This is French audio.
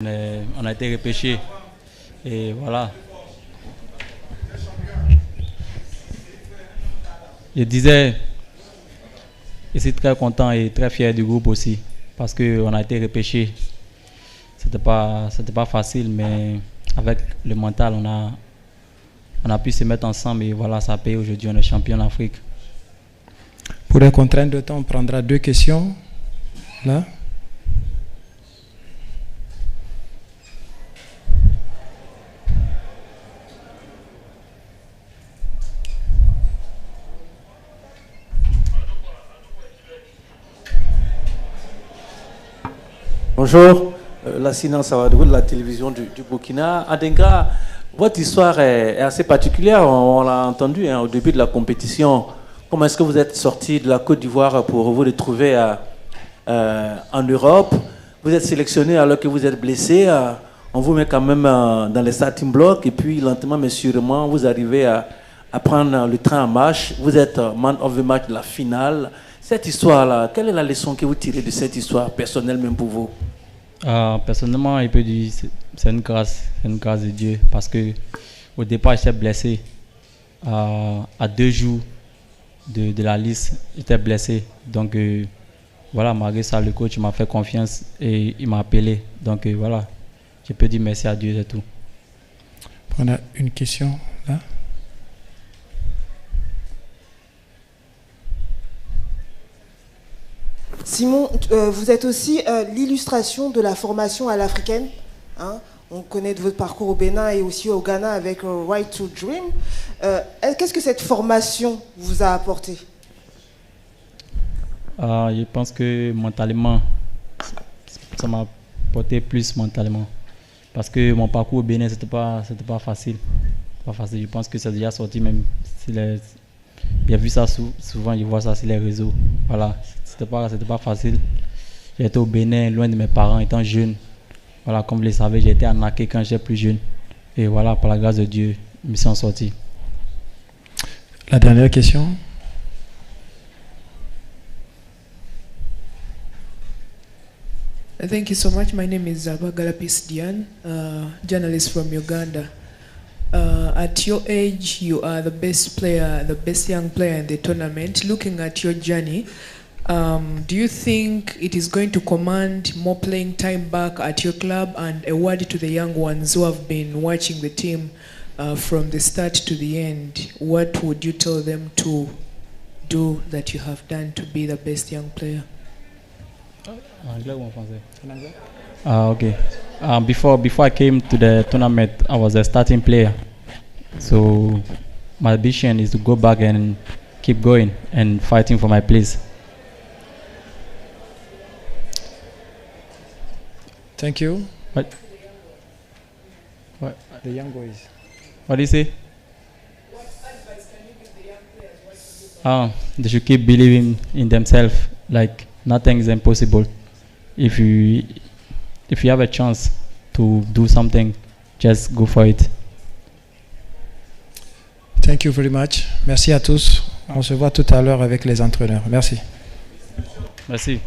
On a été repêché et voilà. Je disais, je suis très content et très fier du groupe aussi parce qu'on a été repêché. C'était pas facile, mais avec le mental, on a pu se mettre ensemble et voilà, ça a payé aujourd'hui. On est champion d'Afrique. Pour les contraintes de temps, on prendra 2 questions. Là. Bonjour, Lassina Sawadou de la télévision du Burkina. Adenga, votre histoire est assez particulière, on l'a entendu au début de la compétition. Comment est-ce que vous êtes sorti de la Côte d'Ivoire pour vous retrouver en Europe? Vous êtes sélectionné alors que vous êtes blessé. On vous met quand même dans les starting blocks et puis lentement mais sûrement vous arrivez à prendre le train en marche. Vous êtes man of the match de la finale. Cette histoire-là, quelle est la leçon que vous tirez de cette histoire personnelle même pour vous? Personnellement, il peut dire c'est une grâce de Dieu parce que au départ j'étais blessé. À 2 jours de la liste, j'étais blessé. Donc voilà, malgré ça, le coach m'a fait confiance et il m'a appelé. Donc voilà, je peux dire merci à Dieu, c'est tout. On a une question là. Simon, vous êtes aussi l'illustration de la formation à l'africaine. Hein? On connaît de votre parcours au Bénin et aussi au Ghana avec Right to Dream. Qu'est-ce que cette formation vous a apporté? Je pense que mentalement, ça m'a apporté plus mentalement. Parce que mon parcours au Bénin, c'était pas facile. Pas facile. Je pense que c'est déjà sorti même. J'ai vu ça souvent, je vois ça sur les réseaux. Voilà. C'était pas facile. J'étais au Bénin, loin de mes parents, étant jeune. Voilà, comme vous le savez, j'ai été arnaqué quand j'étais plus jeune. Et voilà, par la grâce de Dieu, je me suis en sorti. La dernière question. Thank you so much. My name is Bagalapis Dian, journalist from Uganda. At your age, you are the best player, the best young player in the tournament. Looking at your journey, do you think it is going to command more playing time back at your club? And a word to the young ones who have been watching the team from the start to the end, what would you tell them to do that you have done to be the best young player? Anglais ou en français? Okay. Before I came to the tournament, I was a starting player. So my ambition is to go back and keep going and fighting for my place. Thank you. What? The young boys. What do you say? What advice can you give the young players? They should keep believing in themselves. Like nothing is impossible. If you have a chance to do something, just go for it. Thank you very much. Merci à tous. On se voit tout à l'heure avec les entraîneurs. Merci. Merci.